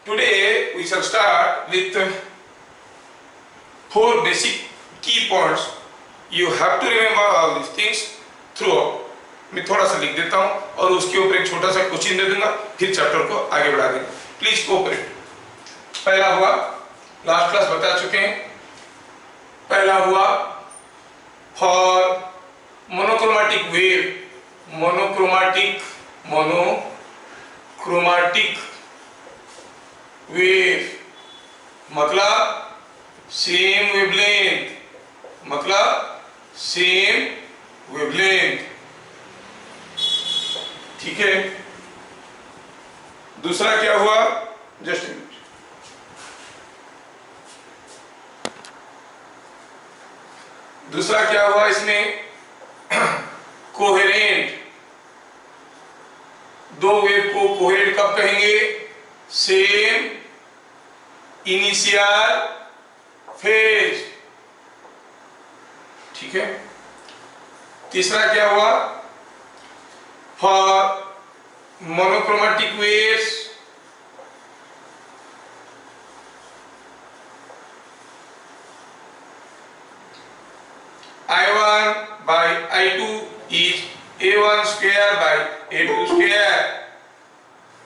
Today we shall start with four basic key points. You have to remember all these things throughout. मैं थोड़ा सा लिख देता हूँ और उसके ऊपर एक छोटा सा क्वेश्चन दे दूंगा, फिर चैप्टर को आगे बढ़ा देंगे. Please cooperate. पहला हुआ, लास्ट क्लास बता चुके हैं, पहला हुआ for monochromatic wave. Monochromatic wave मतलब सेम वेवलेंथ, ठीक है. दूसरा क्या हुआ, जस्ट दूसरा क्या हुआ इसमें, कोहेरेंट. दो वेव को कोहेरेंट कब कहेंगे, सेम इनिशियल फेज, ठीक है. तीसरा क्या हुआ, for monochromatic waves I1 by I2 is A1 square by A2 square,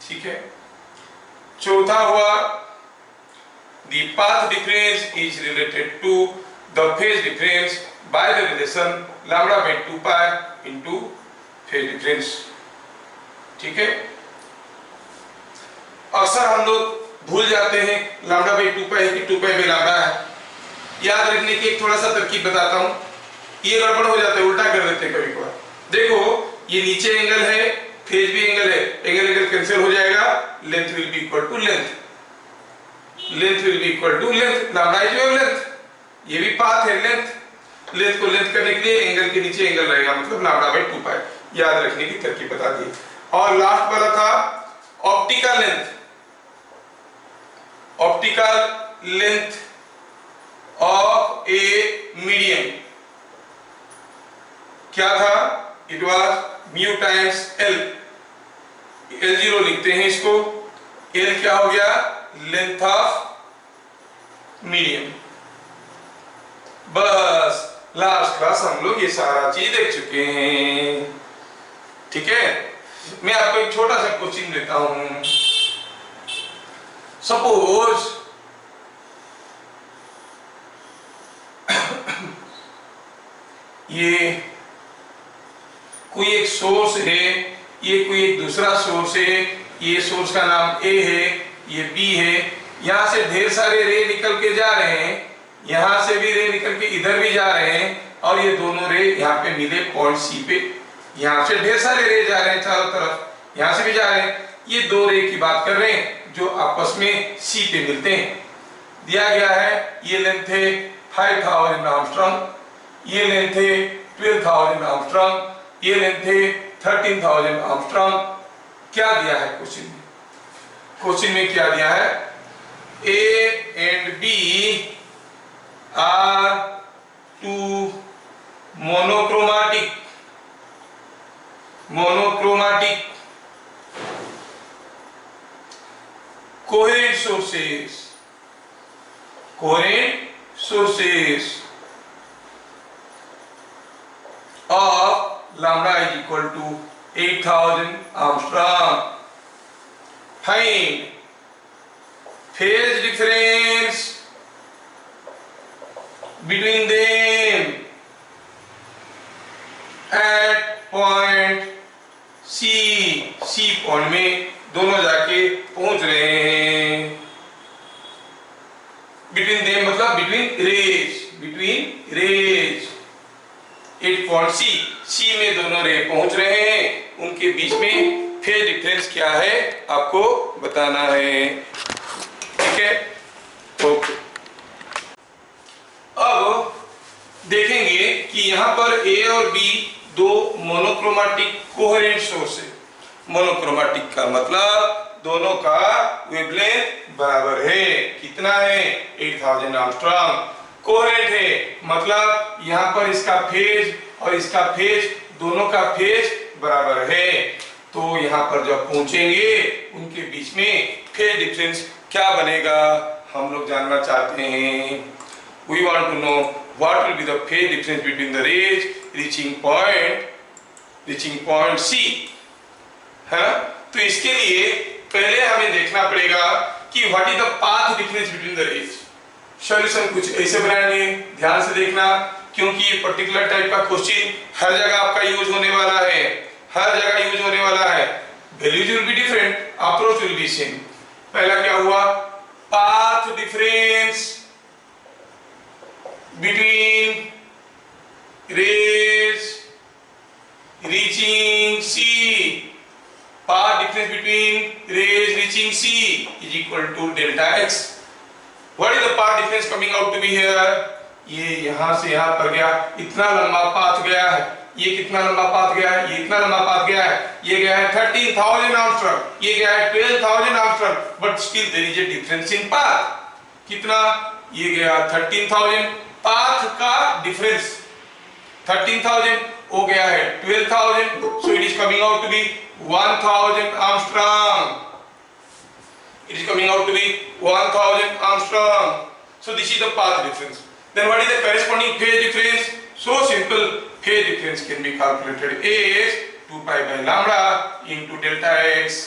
ठीक है. चौथा हुआ, the path difference is related to the phase difference by the relation lambda by 2 pi into phase difference, ठीक है. अक्सर हम लोग भूल जाते हैं लैम्डा बाई 2 पाई है कि 2 पाई बाई लैम्डा है. याद रखने की एक थोड़ा सा तरकीब बताता हूं, ये गड़बड़ हो जाता है, उल्टा कर देते हैं कभी कभार. देखो ये नीचे एंगल है, फेज भी एंगल है, एंगल कैंसिल हो जाएगा, length will be equal to length, lambda is wavelength. ये भी पाथ है, लेंथ को लेंथ करने के लिए एंगल के नीचे एंगल रहेगा, मतलब लैम्डा बाई 2 पाई. याद रखने की तरकीब बता दी. और लास्ट वाला था optical length of a medium. क्या था, it was mu times L. L0 लिखते हैं इसको. L क्या हो गया, लेंथ ऑफ मीडियम. बस लास्ट क्लास हम लोग ये सारा चीज देख चुके हैं, ठीक है. मैं आपको एक छोटा सा क्वेश्चन देता हूं. सपोज ये कोई एक सोर्स है, ये कोई एक दूसरा सोर्स है, ये सोर्स का नाम A है, ये B है. यहां से ढेर सारे रे निकल के जा रहे हैं, यहां से भी रे निकल के इधर भी जा रहे हैं, और ये दोनों रे यहाँ पे मिले पॉइंट C पे. यहां से ढेर सारे रे जा रहे हैं चारों तरफ, यहां से भी जा रहे हैं. ये दो रे की बात कर रहे हैं जो आपस में C पे मिलते हैं. दिया गया है ये लेंथ है 5000 एंगस्ट्रॉम, ये लेंथ है 12000 एंगस्ट्रॉम, ये लेंथ है 13000 एंगस्ट्रॉम. क्या दिया है क्वेश्चन में क्या दिया है, A and B are two monochromatic coherent sources of lambda is equal to 8000 Armstrong. Find phase difference between them at point C point में दोनों जाके पहुंच रहे हैं. बिटवीन देम मतलब between rays at point C में दोनों रे पहुंच रहे हैं. उनके बीच में फेज डिफरेंस क्या है आपको बताना है, ठीक है. ओके, अब देखेंगे कि यहां पर A और B दो मोनोक्रोमैटिक कोहेरेंट सोर्स है. मोनोक्रोमैटिक का मतलब दोनों का वेवलेंथ बराबर है. कितना है, 8000 एंगस्ट्रॉम. कोहेरेंट है मतलब यहां पर इसका फेज और इसका फेज, दोनों का फेज बराबर है. तो यहां पर जब पहुंचेंगे उनके बीच में फेज डिफरेंस क्या बनेगा हम लोग जानना चाहते हैं। We want to know what will be the phase difference between the rays reaching point C, है ना। तो इसके लिए पहले हमें देखना पड़ेगा कि what is the path difference between the rays. Solution कुछ ऐसे बनाएंगे, ध्यान से देखना, क्योंकि ये पर्टिकुलर टाइप का क्वेश्चन हर जगह आपका यूज होने वाला है, हर जगह यूज होने वाला है। Values will be different, approach will be same. पहला क्या हुआ, path difference between rays reaching C, path difference between rays reaching C is equal to delta x. What is the path difference coming out to be here? ये यहाँ से यहाँ पर गया, इतना लंबा पाथ गया है। ये कितना लंबा पाथ गया है? ये इतना लंबा पाथ गया है। ये गया है 13,000 आर्मस्ट्रांग, ये गया है 12,000 angstrom, but still there is a difference in path. कितना? ये गया 13,000, पाथ का डिफरेंस 13,000, वो गया है 12,000, so it is coming out to be 1,000 Armstrong. It is coming out to be 1,000 Armstrong. So this is the path difference. Then what is the corresponding phase difference? So simple, phase difference can be calculated as 2 pi by lambda into delta x.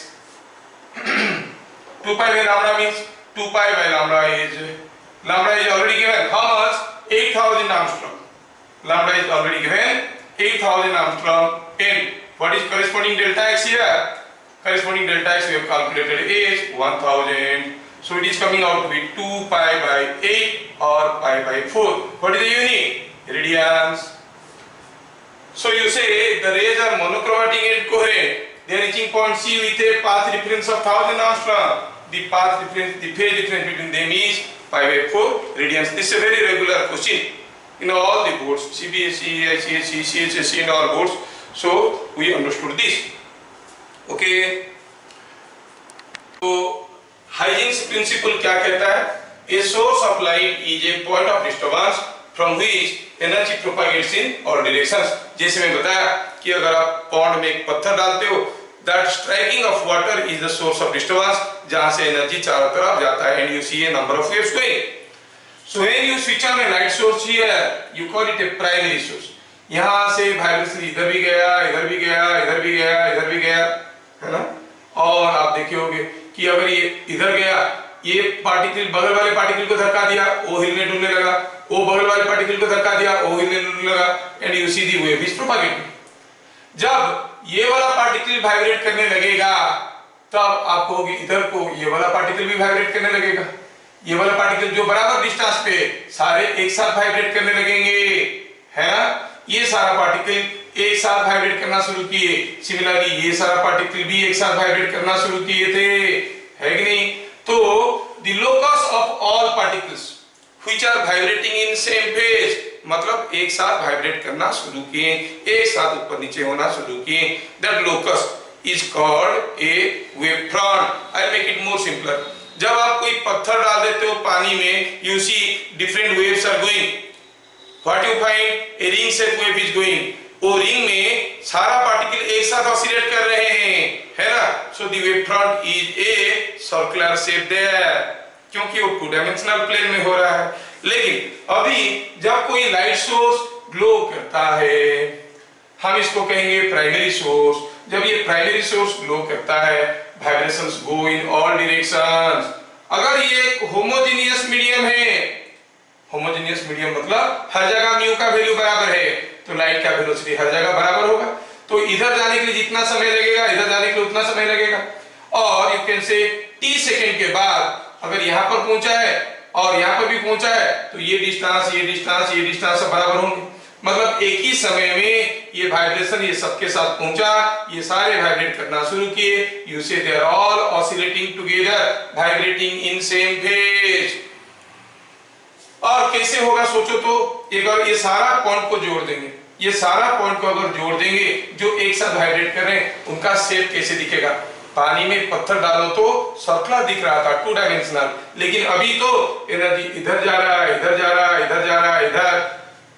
2 pi by lambda means 2 pi by lambda is already given. How much? 8,000 Armstrong. Lambda is already given 8,000 Armstrong. And what is corresponding delta x here? Corresponding delta x we have calculated is 1,000. So it is coming out to be 2 pi by 8 or pi by 4. What is the unit? Radians. So you say the rays are monochromatic and coherent. They are reaching point C with a path difference of 1,000 Armstrong. The path difference, the phase difference between them is pi by 4 radians. This is a very regular question in all the boards, CBSE, ICSE, CHSE and all boards. So we understood this. Okay. So Huygens principle क्या कहता है? A source of light is a point of disturbance from which energy propagates in all directions. जैसे मैं बताया कि अगर आप pond में एक पत्थर डालते हो, that striking of water is the source of disturbance, जहाँ से एनर्जी चारों तरफ जाता है, and you see a number of waves going. So when you switch on a light source here, you call it a primary source. यहाँ से vibration इधर भी गया, इधर भी गया, इधर भी गया, इधर भी गया, है ना। और आप देखे होंगे कि अगर ये इधर गया, ये पार्टिकल बगल वाले पार्टिकल को धक्का दिया, वो हिलने डुलने लगा, वो बगल वाले पार्टिकल को धक्का दिया, वो हिलने डुलने लगा, and you see the wave is propagating. जब ये वाला पार्टिकल वाइब्रेट करने लगेगा, तब आप कहोगे इधर को ये वाला पार्टिकल भी वाइब्रेट करने लगेगा। ये वाला पार्टिकल जो बराबर डिस्टेंस पे सारे एक साथ वाइब्रेट करने लगेंगे, है ना। ये सारा पार्टिकल एक साथ वाइब्रेट करना शुरू किए, सिमिलरली ये सारा पार्टिकल भी एक साथ वाइब्रेट करना शुरू किए थे, है कि नहीं। तो the locus of all particles which are vibrating in same phase, मतलब एक साथ वाइब्रेट करना शुरू किए, एक साथ ऊपर नीचे होना शुरू किए, that locus is called a wave front. I make it more simpler. जब आप कोई पत्थर डाल देते हो पानी में, you see different waves are going. What you find? A ring shape wave is going. वो रिंग में सारा पार्टिकल एक साथ ऑसिलेट कर रहे हैं, है ना। सो the wave front is a circular shape there, क्योंकि वो 2 डायमेंशनल प्लेन में हो रहा है। लेकिन अभी जब कोई लाइट सोर्स ग्लो करता है, हम इसको कहेंगे प्राइमरी सोर्स। जब ये प्राइमरी सोर्स ग्लो करता है, vibrations go in all directions. अगर ये होमोजेनियस मीडियम है, होमोजेनियस मीडियम मतलब हर जगह म्यू का वैल्यू बराबर है, तो लाइट का वेलोसिटी हर जगह बराबर होगा। तो इधर जाने के लिए जितना समय लगेगा, इधर जाने के लिए उतना समय लगेगा। और you can say t second के बाद अगर यहाँ पर पहुंचा है और यहाँ पर भी पहुंचा है, तो ये डिस्टेंस, ये डिस्टेंस, ये डिस्टेंस सब बराबर होंगे। मतलब एक ही समय में ये वाइब्रेशन ये सबके साथ पहुंचा, ये सारे वाइब्रेट करना शुरू किए। You say they are all oscillating together, vibrating in same phase. और कैसे होगा सोचो तो, अगर ये सारा पॉइंट को जोड़ देंगे, ये सारा पॉइंट को अगर जोड़ देंगे जो एक साथ वाइब्रेट कर रहे हैं, उनका शेप कैसे दिखेगा? पानी में पत्थर डालो तो सर्कुलर दिख रहा था, 2 डायमेंशनल, लेकिन अभी तो एनर्जी इधर जा रहा है, इधर जा रहा है, इधर जा रहा है,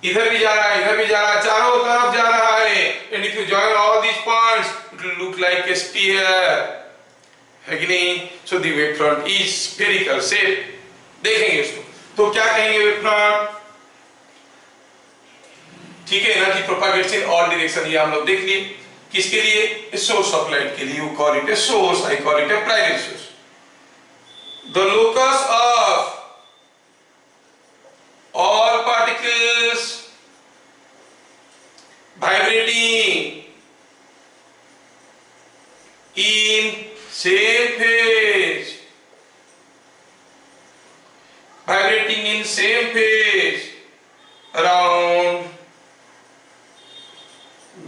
इधर भी जा रहा है, इधर भी जा रहा है, चारों तरफ जा रहा है। And if you join all these points, it will look like a sphere. है कि नहीं? So the wave front is spherical shape. देखेंगे इसको तो क्या कहेंगे वेव फ्रंट, ठीक है, energy propagates in all direction, ये हम लोग देख लिए। किसके लिए? सोर्स ऑफ लाइट के लिए, you call it a source, I call it A primary source. The locus of all particles vibrating in same phase, vibrating in same phase around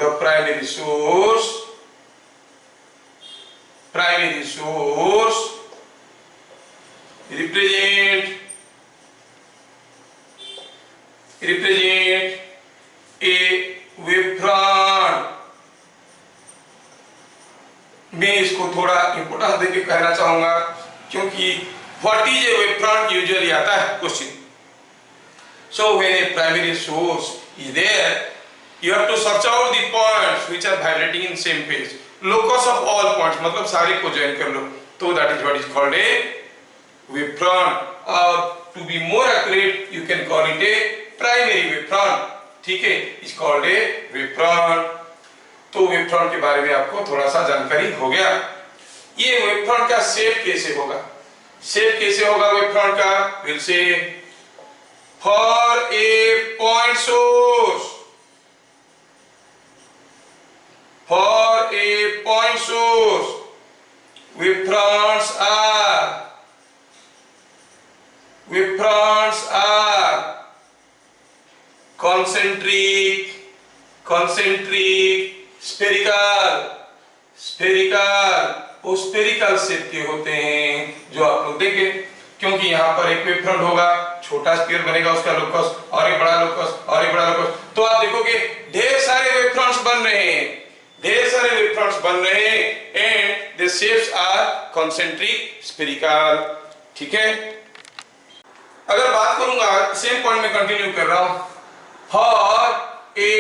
the primary source represent a wave front। मैं इसको थोड़ा importance देके कहना चाहूंगा, क्योंकि what is a wave front usually आता है question. So when a primary source is there, you have to search out the points which are vibrating in same phase, locus of all points, मतलब सारे को join कर लो, तो that is what is called a wave front, or to be more accurate you can call it a primary wave front, ठीक है, is called a wave front। तो wave front के बारे में आपको थोड़ा सा जानकारी हो गया। ये वेव फ्रंट का शेप कैसे होगा, शेप कैसे होगा वेव फ्रंट का, will say for a point source, for a point source wave fronts are concentric, spherical, वो स्फेरिकल शेप के होते हैं जो आप लोग देखें, क्योंकि यहाँ पर एक वेव फ्रंट होगा, छोटा स्फीयर बनेगा उसका लोकस, और एक बड़ा लोकस, और एक बड़ा लोकस, तो आप देखोगे ढेर सारे वेव फ्रंट्स बन रहे हैं, ढेर सारे वेव फ्रंट्स बन रहे हैं, and the shapes are concentric spherical, ठीक है। अगर बात करूंगा, सेम पॉइंट में कंटिन्यू कर रहा हूं, for a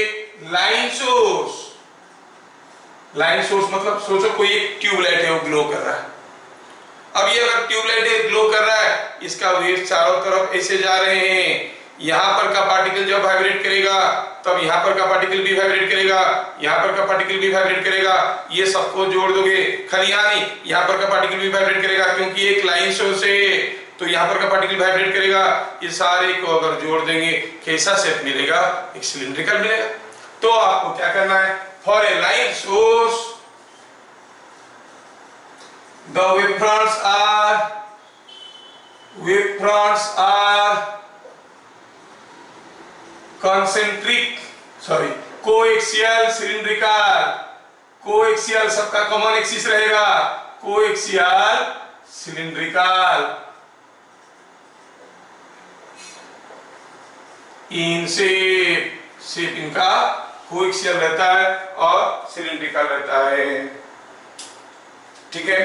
line source, line source मतलब सोचो कोई एक ट्यूबलाइट है, वो ग्लो कर रहा है। अब ये अगर ट्यूबलाइट है ग्लो कर रहा है, इसका वेव चारों तरफ ऐसे जा रहे हैं, यहाँ पर का पार्टिकल जब वाइब्रेट करेगा तब यहाँ पर का पार्टिकल भी वाइब्रेट करेगा, यहाँ पर का पार्टिकल भी वाइब्रेट करेगा, ये सबको जोड़ दोगे, खाली यहाँ नहीं, यहाँ पर का पार्टिकल भी वाइब्रेट करेगा, क्योंकि एक लाइन सोर्स है तो यहाँ पर का पार्टिकल वाइब्रेट करेगा। ये सारे को अगर जोड़ देंगे कैसा शेप मिलेगा, एक सिलिंड्रिकल मिलेगा। तो आपको क्या करना है, for a line source the wave fronts are concentric, coaxial cylindrical, coaxial सबका कॉमन एक्सिस रहेगा, coaxial cylindrical, इन शेप इनका कोएक्सियल रहता है और सिलिंड्रिकल रहता है, ठीक है।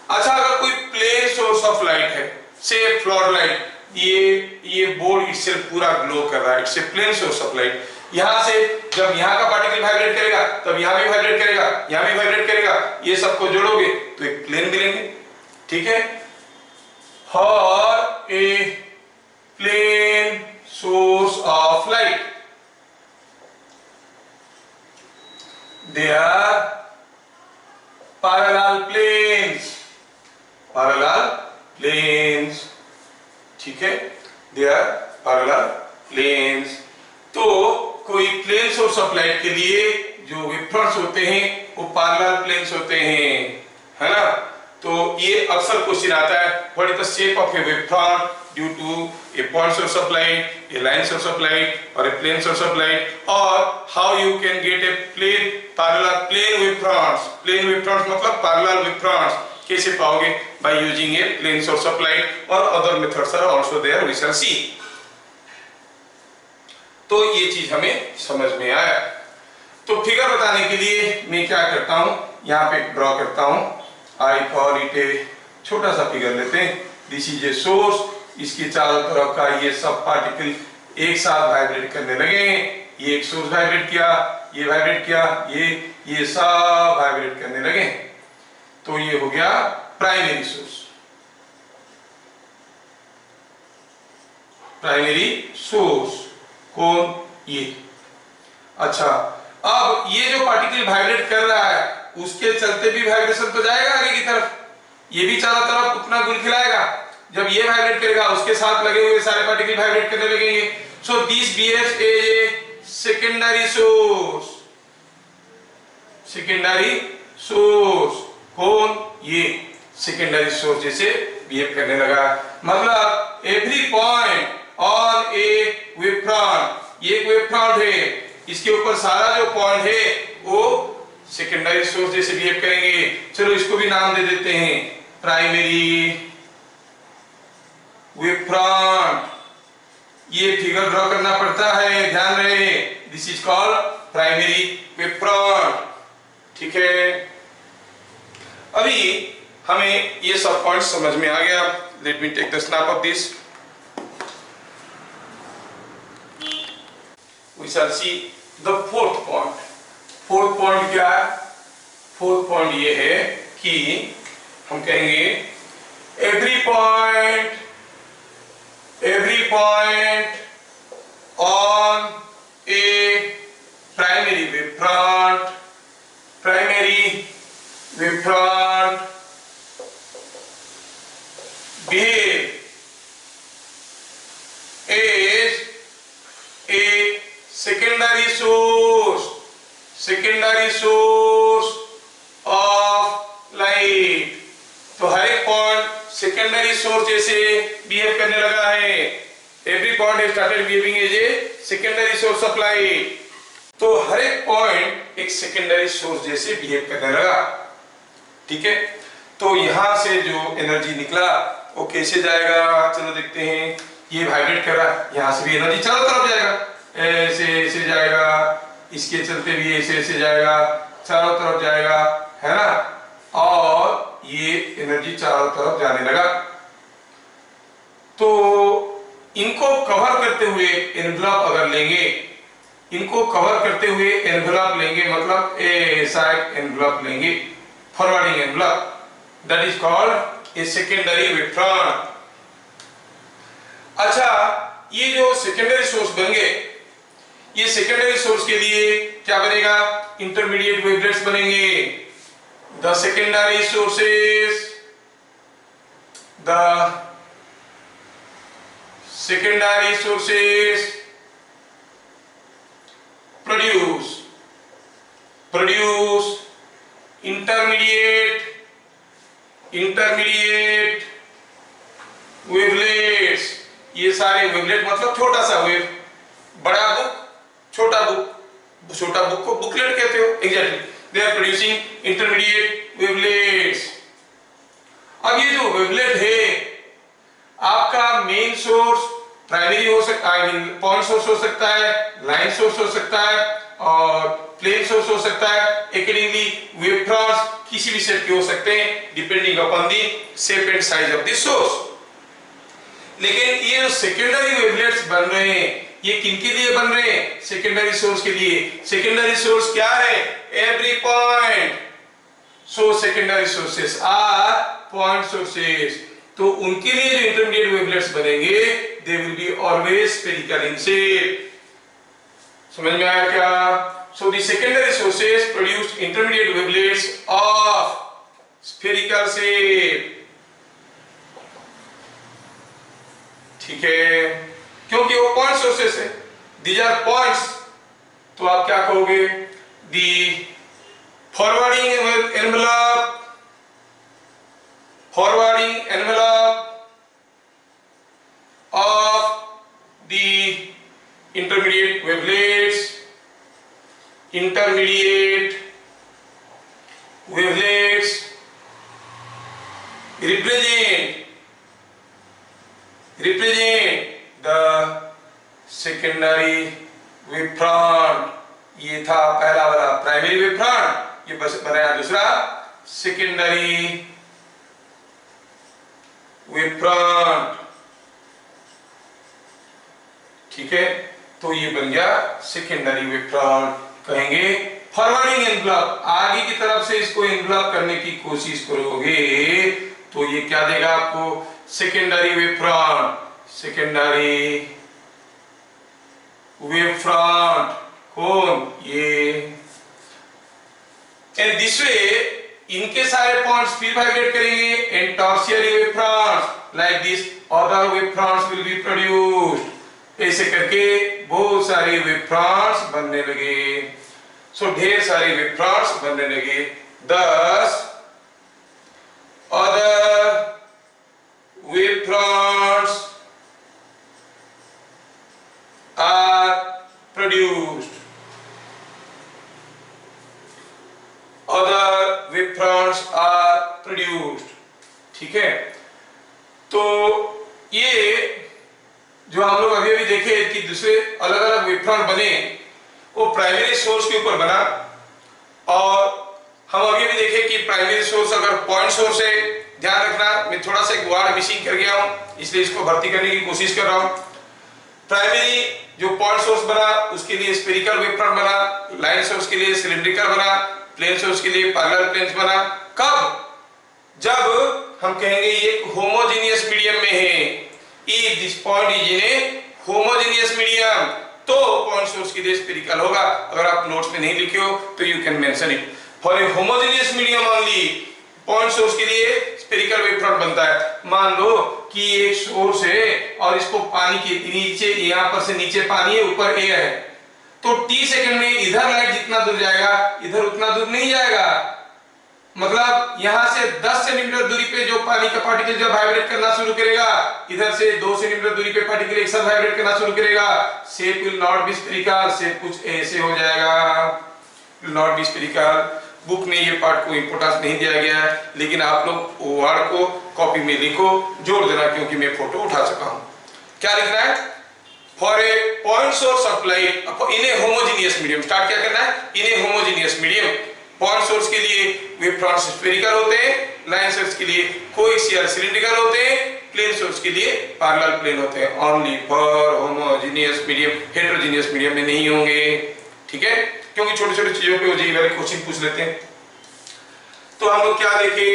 अच्छा, अगर कोई प्लेन सोर्स ऑफ लाइट है, से फ्लोर लाइट, ये बोर्ड इटसेल्फ पूरा ग्लो कर रहा है, it's a plane source of light. यहां से जब यहाँ का पार्टिकल वाइब्रेट करेगा तब यहाँ भी वाइब्रेट करेगा, यहाँ भी वाइब्रेट करेगा, ये सबको जोड़ोगे तो एक प्लेन मिलेंगे, ठीक है। For a plane source of light they are parallel planes, ठीक है, दे आर पैरेलल प्लेन्स। तो कोई प्लेन सोर्स ऑफ लाइट के लिए जो वेव फ्रंट्स होते हैं वो पैरेलल प्लेन्स होते हैं, है ना। तो ये अक्सर क्वेश्चन आता है, what is the shape of a wave front due to a point source of light, a line source of light और a plane source of light, और how you can get a plane wave fronts. Plane wave fronts मतलब parallel wave fronts कैसे पाओगे, by using a plane source of light, और other methods are also there, we shall see. तो ये चीज हमें समझ में आया। तो फिगर बताने के लिए मैं क्या करता हूं, यहाँ पे ड्रॉ करता हूं, आई कॉल इट ए, छोटा सा फिगर लेते हैं, दिस इज ए सोर्स, इसके चारों तरफ का ये सब पार्टिकल एक साथ वाइब्रेट करने लगे, ये एक सोर्स वाइब्रेट किया, ये वाइब्रेट किया, ये सब वाइब्रेट करने लगे, तो ये हो गया प्राइमरी सोर्स, प्राइमरी सोर्स कौन? ये। अच्छा, अब ये जो पार्टिकल वाइब्रेट कर रहा है उसके चलते भी वाइब्रेशन तो जाएगा आगे की तरफ, ये भी चारों तरफ उतना गुल खिलाएगा। जब ये वाइब्रेट करेगा उसके साथ लगे हुए सारे पार्टिकल वाइब्रेट करने लगेंगे। So this behaves as a secondary source, secondary source कौन? ये सेकेंडरी सोर्स जैसे बिहेव करने लगा। मतलब every point on a wave front, ये एक वेव फ्रंट है, इसके ऊपर सारा जो पॉइंट है वो सेकेंडरी सोर्स जैसे बिहेव करेंगे। चलो इसको भी नाम दे देते हैं, प्राइमरी वेव फ्रंट। ये फिगर ड्रॉ करना पड़ता है, ध्यान रहे, this is called primary wave front. ठीक है, अभी हमें ये सब पॉइंट समझ में आ गया। Let me take the snap of this. We shall see the fourth point. Fourth point क्या है? फोर्थ पॉइंट ये है कि हम कहेंगे every point on a primary wave front, primary wave front behave as a secondary source of light। तो हर एक पॉइंट सेकेंडरी सोर्स जैसे बिहेव करने लगा है। Every point has started behaving as a secondary source of light. तो हर एक पॉइंट एक सेकेंडरी सोर्स जैसे बिहेव करने लगा। ठीक है, तो यहां से जो एनर्जी निकला वो कैसे जाएगा? चलो देखते हैं। ये वाइब्रेट कर रहा है, यहां से भी एनर्जी चारों तरफ जाएगा, ऐसे ऐसे जाएगा, इसके चलते भी ऐसे ऐसे जाएगा, चारों तरफ जाएगा, है ना? और ये एनर्जी चारों तरफ जाने लगा। तो इनको कवर करते हुए एनवलप अगर लेंगे, इनको कवर करते हुए एनवलप लेंगे, मतलब ऐसा एनवलप लेंगे, forwarding envelope, that is called a secondary wave front। अच्छा, ये जो सेकेंडरी सोर्स बन गए, ये सेकेंडरी सोर्स के लिए क्या बनेगा? इंटरमीडिएट वेवलेट्स बनेंगे। The secondary sources produce intermediate wavelets. ये सारे वेवलेट मतलब छोटा सा वेव, बड़ा बुक, छोटा बुक, छोटा बुक को बुकलेट कहते हो। Exactly, they are producing intermediate wavelets. अब ये जो वेवलेट है आपका मेन सोर्स प्राइमरी हो सकता है, आई मीन पॉइंट सोर्स हो सकता है, लाइन सोर्स हो सकता है और प्लेन सोर्स हो सकता है। अकॉर्डिंगली वेव फ्रंट्स किसी भी शेप के हो सकते हैं depending upon the shape and size of the source. लेकिन ये जो सेकेंडरी वेवलेट्स बन रहे हैं ये किनके लिए बन रहे हैं? सेकेंडरी सोर्स के लिए। सेकेंडरी सोर्स क्या है? Every point. So secondary sources are point sources. तो उनके लिए जो इंटरमीडिएट वेवलेट्स बनेंगे they will be always spherical in shape. समझ में आया क्या? So the secondary sources produce intermediate wavelets of spherical shape। ठीक है, क्योंकि वो पॉइंट सोर्सेस है, these are points। तो आप क्या कहोगे? The forwarding envelope of the intermediate wavelets represent the secondary wave front। ये था पहला वाला प्राइमरी वेव फ्रंट, ये बस बनाया दूसरा सेकेंडरी वेव फ्रंट। ठीक है, तो ये बन गया सेकेंडरी वेव फ्रंट। कहेंगे फॉरवर्डिंग एनवलप, आगे की तरफ से इसको एनवलप करने की कोशिश करोगे तो ये क्या देगा आपको, secondary wave front, secondary wave front कौन ये। एंड दिस वे इनके सारे पॉइंट्स फिर वाइब्रेट करेंगे and tertiary wave fronts like this other wave fronts will be produced. ऐसे करके बहुत सारे वेव फ्रंट्स बनने लगे। सो ढेर सारे वेव फ्रंट्स बनने लगे। thus other wave fronts are produced, other wave fronts are produced। ठीक है, तो ये जो हम लोग अभी अभी देखे कि दूसरे अलग अलग वेव फ्रंट बने, वो प्राइमरी सोर्स के ऊपर बना। और हम अभी भी देखे कि प्राइमरी सोर्स अगर पॉइंट सोर्स है, ध्यान रखना मैं थोड़ा सा एक वर्ड मिसिंग कर गया हूं, इसलिए इसको भर्ती करने की कोशिश कर रहा हूं। प्राइमरी जो पॉइंट सोर्स बना उसके लिए स्फेरिकल वेव फ्रंट बना, लाइन सोर्स के लिए सिलिंड्रिकल बना, प्लेन सोर्स के लिए पैरेलल प्लेन्स बना। कब? जब हम कहेंगे ये होमोजेनियस मीडियम में है, if this point is in A homogeneous medium, तो पॉइंट सोर्स के लिए स्फेरिकल होगा। अगर आप नोट्स में नहीं लिखे हो तो you can mention it. For a homogeneous medium only point source के लिए स्फेरिकल वेव फ्रंट बनता है। मान लो कि एक सोर्स है और इसको पानी के नीचे, यहां पर से नीचे पानी है, ऊपर एयर है, तो t सेकंड में इधर लाइट जितना दूर जाएगा इधर उतना दूर नहीं जाएगा। मतलब यहां से 10 सेंटीमीटर दूरी पे जो पानी का पार्टिकल जब वाइब्रेट करना शुरू करेगा, इधर से 2 सेंटीमीटर दूरी पे पार्टिकल एक साथ वाइब्रेट करना शुरू करेगा, shape will not be spherical, shape कुछ ऐसे हो जाएगा, will not be spherical. Book में ये पार्ट को इंपोर्टेंस नहीं दिया गया है, लेकिन आप लोग वर्ड को कॉपी में लिखो, जोड़ देना, क्योंकि मैं फोटो उठा चुका हूं। क्या लिखना है? For A point source of light in A homogeneous medium. Start क्या करना है? इन ए होमोजेनियस मीडियम पॉइंट सोर्स के लिए वेव फ्रंट्स स्फेरिकल होते हैं, लाइन सोर्स के लिए कोएक्सियल सिलिंड्रिकल होते हैं, प्लेन सोर्स के लिए पैरेलल प्लेन होते हैं। Only for homogeneous medium, heterogeneous medium में नहीं होंगे। ठीक है, क्योंकि छोटी छोटी चीजों पे जी वाले क्वेश्चन पूछ लेते हैं। तो हम लोग क्या देखे,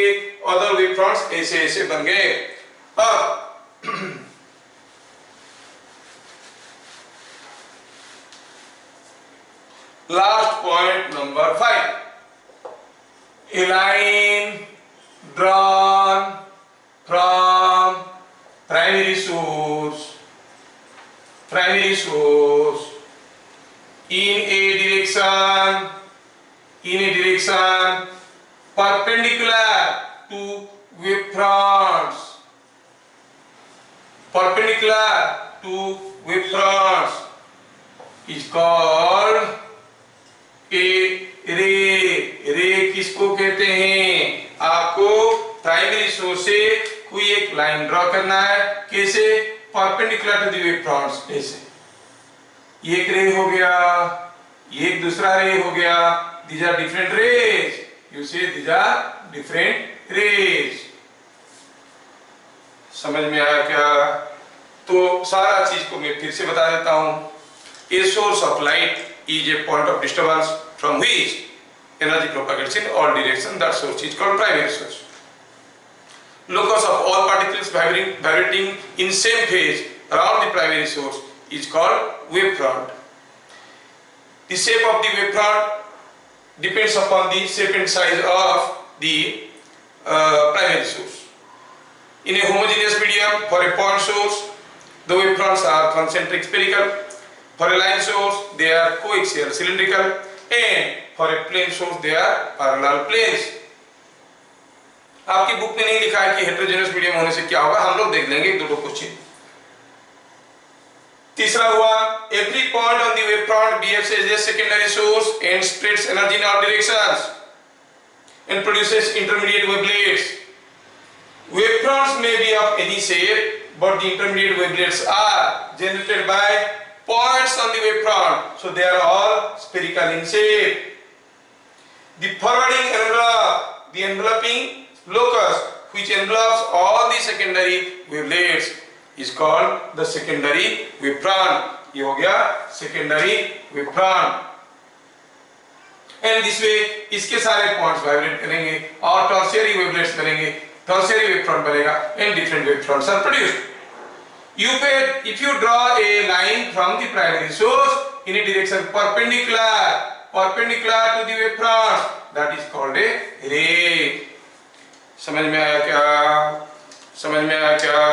अदर वेव फ्रंट्स ऐसे ऐसे बन गए। अब last point number 5, a line drawn from primary source in a direction perpendicular to wave fronts, is called a रे किसको कहते हैं? आपको प्राइमरी सोर्स से कोई एक लाइन ड्रॉ करना है। कैसे? Perpendicular to the wave fronts. ऐसे ये एक रे हो गया, ये एक दूसरा रे हो गया। These are different rays, you say these are different rays. समझ में आया क्या? तो सारा चीज को मैं फिर से बता देता हूं। A source of light is a point of disturbance from which energy propagates in all directions. That source is called primary source. Locus of all particles vibrating in same phase around the primary source is called wave front. The shape of the wave front depends upon the shape and size of the primary source. In a homogeneous medium, for a point source, the wave fronts are concentric spherical. For a line source, they are coaxial cylindrical, and for a plane source, they are parallel planes. आपकी book में नहीं लिखा है कि heterogeneous medium होने से क्या होगा, हम लोग देख लेंगे एक दो क्वेश्चन। तीसरा हुआ, every point on the wave front behaves as a secondary source and spreads energy in all directions and produces intermediate wavelets. Wave fronts may be of any shape, but the intermediate wavelets are generated by points on the wave front, so they are all spherical in shape. The forwarding envelope, the enveloping locus which envelopes all the secondary wavelets is called the secondary wave front. ये हो गया secondary wave front. And this way इसके सारे points vibrate करेंगे और tertiary wavelets बनेंगे। Tertiary wave front बनेगा and different wave fronts are produced. If you draw a line from the primary source in a direction perpendicular to the wave front, that is called a ray. समझ में आया क्या? समझ में आया क्या?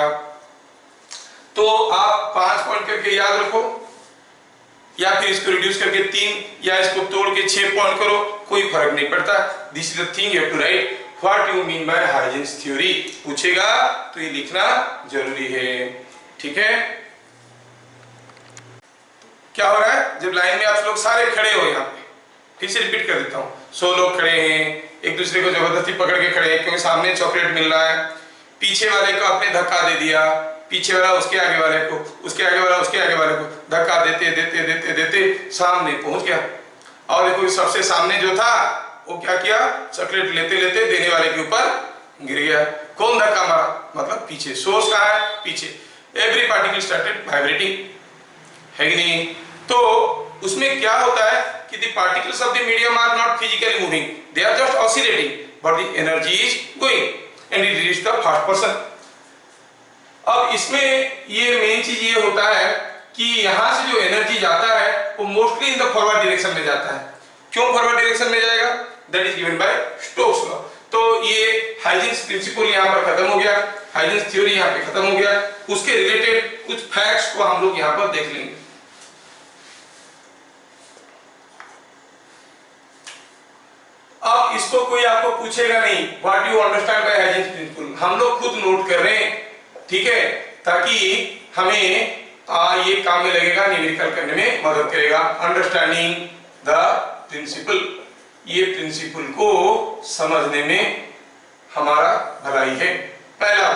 तो आप 5 पॉइंट करके याद रखो, या फिर इसको रिड्यूस करके 3, या इसको तोड़ के 6 पॉइंट करो, कोई फर्क नहीं पड़ता. This is the thing you have to write. What you mean by Huygens theory पूछेगा तो ये लिखना जरूरी है. ठीक है? क्या हो रहा है? जब लाइन में आप लोग सारे खड़े हो, यहाँ पे फिर से रिपीट कर देता हूँ, 100 लोग खड़े हैं, एक दूसरे को जबरदस्ती पकड़ के खड़े हैं क्योंकि सामने चॉकलेट मिल रहा है. पीछे वाले को आपने धक्का दे दिया, पीछे वाला उसके आगे वाले को, उसके आगे वाला उसके आगे वाले को धक्का देते देते देते देते सामने पहुंच गया. और देखो सबसे सामने जो था वो क्या किया? चॉकलेट लेते लेते देने वाले के ऊपर गिर गया. कौन धक्का मारा? मतलब पीछे. सोर्स कहाँ है? पीछे. Every particle started vibrating, है कि नहीं? तो उसमें क्या होता है कि the particles of the medium are not physically moving, they are just oscillating, but the energy is going and it reaches the first person. अब इसमें ये मेन चीज ये होता है कि यहाँ से जो एनर्जी जाता है वो mostly in the forward direction में जाता है. क्यों फॉरवर्ड डायरेक्शन में जाएगा? That is given by Stokes law. तो ये हाइजेंस प्रिंसिपल यहाँ पर खत्म हो गया, हाइजेंस थ्योरी यहाँ पे खत्म हो गया. उसके रिलेटेड कुछ फैक्ट्स को हम लोग यहाँ पर देख लेंगे. अब इसको कोई आपको पूछेगा नहीं, what you understand by Huygens principle, हम लोग खुद नोट कर रहे हैं. ठीक है? ताकि हमें ये काम में लगेगा, न्यूमेरिकल करने में मदद करेगा. अंडरस्टैंडिंग द प्रिंसिपल, ये प्रिंसिपल को समझने में हमारा भलाई है. पहला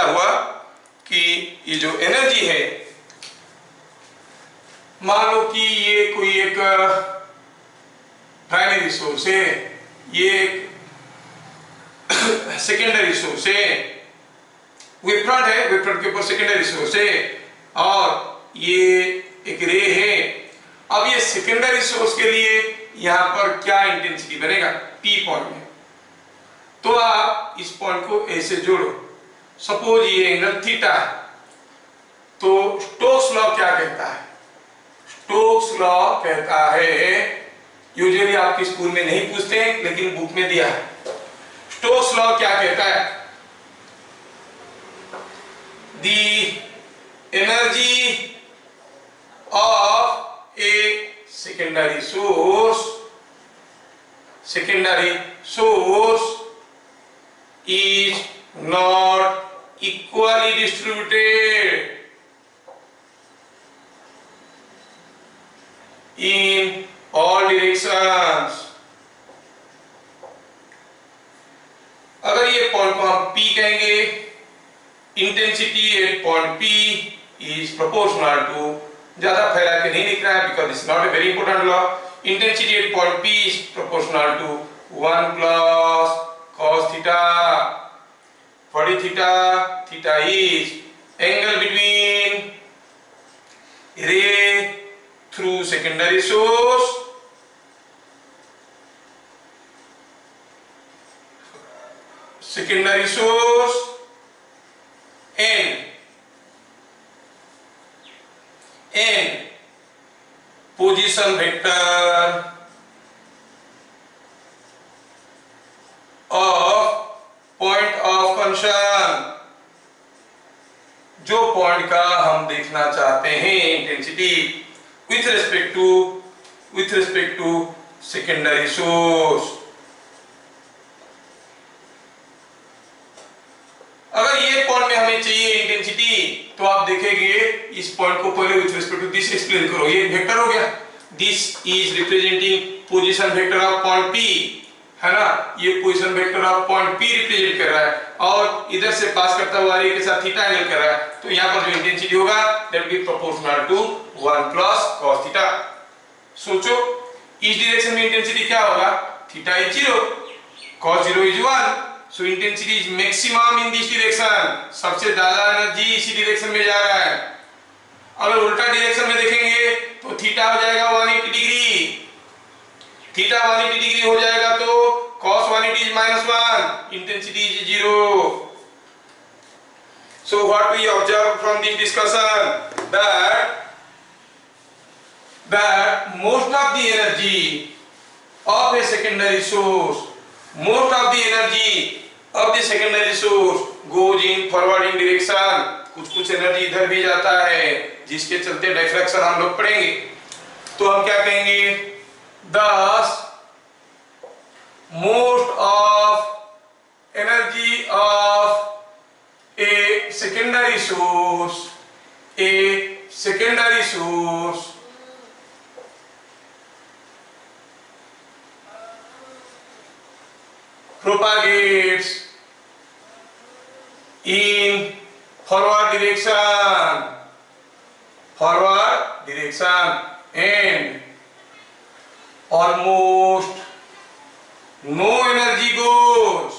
हुआ कि ये जो एनर्जी है, मान लो कि ये कोई एक प्राइमरी सोर्स है, ये सेकेंडरी सोर्स है, वेवफ्रंट है, वेवफ्रंट के ऊपर सेकेंडरी सोर्स है, और ये एक रे है. अब ये सेकेंडरी सोर्स के लिए यहां पर क्या इंटेंसिटी बनेगा? P पॉइंट में. तो आप इस पॉइंट को ऐसे जोड़ो. सपोज ये एंगल थीटा है, तो स्टोक्स लॉ क्या कहता है? स्टोक्स लॉ कहता है, यूजुअली आपके स्कूल में नहीं पूछते हैं लेकिन बुक में दिया है. स्टोक्स लॉ क्या कहता है? दी energy of a secondary source is not equally distributed in all directions. अगर ये पॉइंट को हम P कहेंगे, intensity at point P is proportional to, ज्यादा फैला के नहीं लिख रहा है because it's not a very important law. Intensity at point P is proportional to 1 plus cos theta. What is theta? Theta is angle between ray through secondary source and position vector of point of concern, जो point का हम देखना चाहते हैं intensity with respect to secondary source. अगर ये point में हमें चाहिए इंटेंसिटी, तो आप देखेंगे इस पॉइंट को पहले with respect to this explain करो. ये वेक्टर हो गया, this is representing position vector of point P, है ना? ये position vector of point P represent कर रहा है और इधर से पास करता हुआ रे के साथ थीटा एंगल कर रहा है. तो यहाँ पर जो इंटेंसिटी होगा that will be proportional to 1 plus cos theta. सोचो इस डायरेक्शन में इंटेंसिटी क्या होगा? Theta is 0, cos 0 is 1. So intensity is maximum in this direction. सबसे ज्यादा एनर्जी इसी डायरेक्शन में जा रहा है. अगर उल्टा डायरेक्शन में देखेंगे तो थीटा हो जाएगा 180 डिग्री. थीटा 180 डिग्री हो जाएगा तो cos 180 is -1, intensity is 0. So what we observe from this discussion that most of the energy of a secondary source, most of the energy of the secondary source goes in forwarding direction. कुछ energy इधर भी जाता है जिसके चलते diffraction हम लोग पढ़ेंगे. तो हम क्या कहेंगे? Thus most of energy of a secondary source propagates in forward direction and almost no energy goes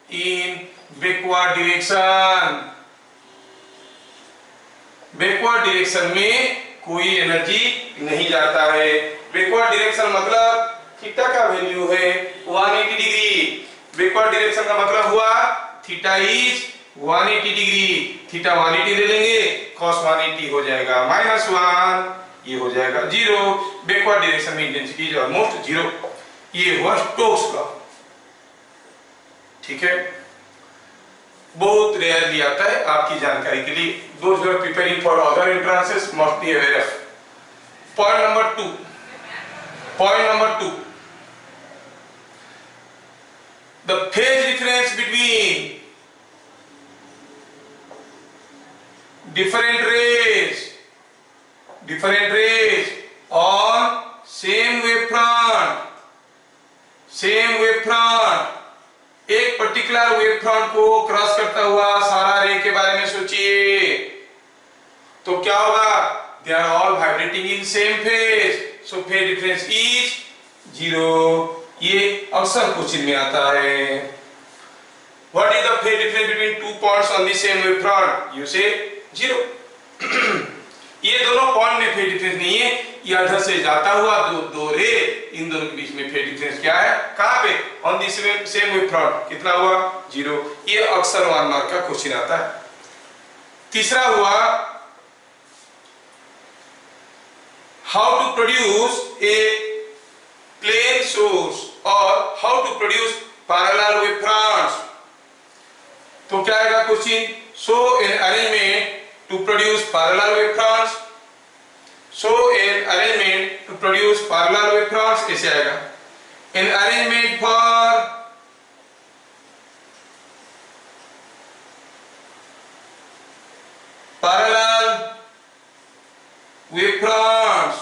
in backward direction में कोई एनर्जी नहीं जाता है. बैकवर्ड डायरेक्शन मतलब थीटा का वैल्यू है 180 डिग्री. बैकवर्ड डायरेक्शन का मतलब हुआ थीटा इज 180 डिग्री. थीटा 180 ले लेंगे, cos 180 हो जाएगा -1, ये हो जाएगा 0. बैकवर्ड डायरेक्शन में इंटेंसिटी इज ऑलमोस्ट 0. ये हुआ स्टोक्स लॉ. ठीक है, बहुत रेयरली आता है. आपकी जानकारी के लिए, those who are preparing for other entrances must be aware of. Point number 2, the phase difference between different rays on same wavefront, एक पर्टिकुलर वेवफ्रंट को क्रॉस करता हुआ सारा रे के बारे में सोचिए. तो क्या होगा? They are all vibrating in same phase, so phase difference is 0. ये अक्सर क्वेश्चन में आता है. What is the phase difference between two points on the same wavefront? You say 0. ये दोनों पॉइंट में फेज डिफरेंस नहीं है. ये इधर से जाता हुआ दो रे, इन दोनों के बीच में फेज डिफरेंस क्या है? कहां पे? On this same wavefront. कितना हुआ? 0. ये अक्सर 1 मार्क का क्वेश्चन आता है. तीसरा हुआ how to produce a plane source और how to produce parallel wavefronts. तो क्या आएगा question? So an arrangement to produce parallel wavefronts, so an arrangement to produce parallel wavefronts ऐसे आएगा. An arrangement for parallel wavefronts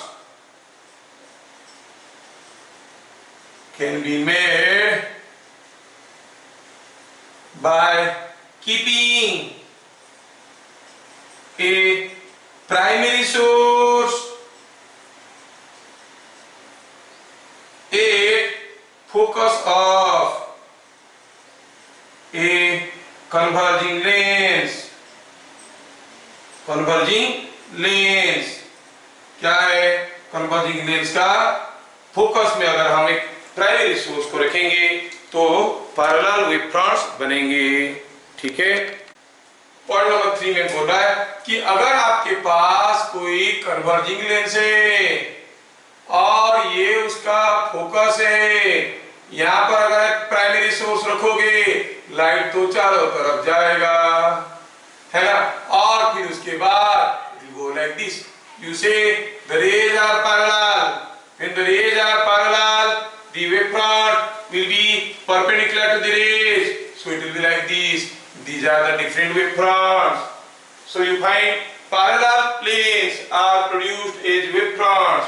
can be made by keeping a primary source at focus of a converging lens. क्या है? converging lens का focus में अगर हम एक primary source को रखेंगे तो पैरेलल वेवफ्रंट्स बनेंगे. ठीक है. पॉइंट नंबर 3 में बोल रहा है कि अगर आपके पास कोई कन्वर्जिंग लेंस है और ये उसका फोकस है, यहां पर अगर प्राइमरी सोर्स रखोगे लाइट तो चारों तरफ जाएगा, है ना. और फिर उसके बाद it will go like this. You say the rays are parallel. When the rays are parallel, the wavefront will be perpendicular to the rays. So it will be like this. These are the different wavefronts. So you find parallel planes are produced as wavefronts.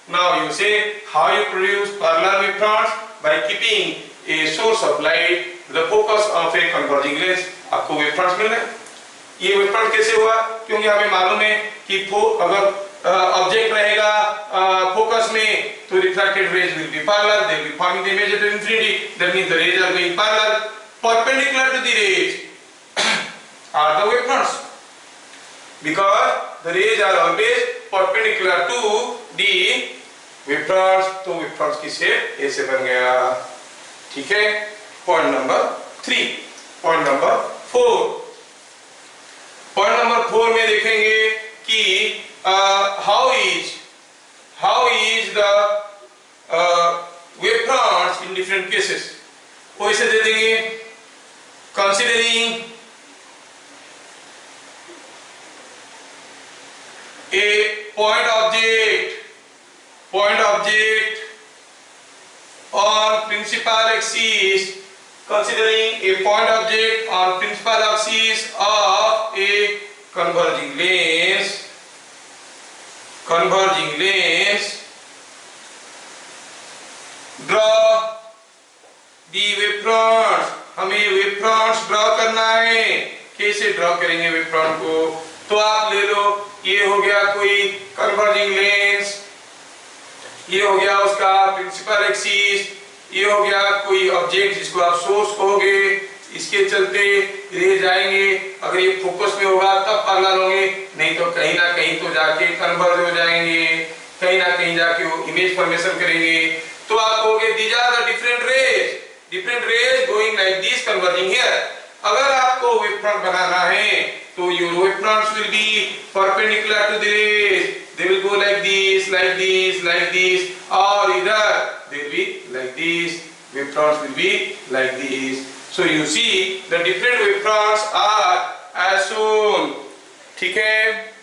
Now you say how you produce parallel wavefronts? By keeping a source of light to the focus of a converging lens. आपको wavefronts मिल रहे हैं. ये wavefront कैसे हुआ? क्योंकि हमें मालूम है कि अगर ऑब्जेक्ट रहेगा फोकस में तो refracted rays will be parallel. They will be forming the image at infinity. That means the rays are going parallel, perpendicular to the rays are the wavefronts, because the rays are always perpendicular to the wavefronts, तो wavefronts की shape ऐसे बन गया। ठीक है, point number 3। Point number 4, point number 4 में देखेंगे कि how is the wavefronts in different cases। वो इसे दे देंगे, considering a point object on principal axis, considering a point object on principal axis of a converging lens, draw the wavefronts। हमें wavefronts draw करना है। कैसे ड्रॉ करेंगे wavefront को? तो आप ले लो, ये हो गया कोई कन्वर्जिंग लेंस, ये हो गया उसका प्रिंसिपल एक्सिस, ये हो गया कोई ऑब्जेक्ट जिसको आप सोर्स कहोगे, इसके चलते रे जाएंगे। अगर ये फोकस में होगा तब पैरेलल होंगे, नहीं तो कहीं ना कहीं तो जाके कन्वर्ज हो जाएंगे, कहीं ना कहीं जाके वो इमेज फॉर्मेशन करेंगे। तो आप कहोगे these are the different rays going like this converging here. अगर आपको वेवफ्रंट बनाना है तो your wavefronts will be perpendicular to the rays, they will go like this, or either they will be like this, wavefronts will be like this। So you see the different wavefronts are as shown। ठीक है,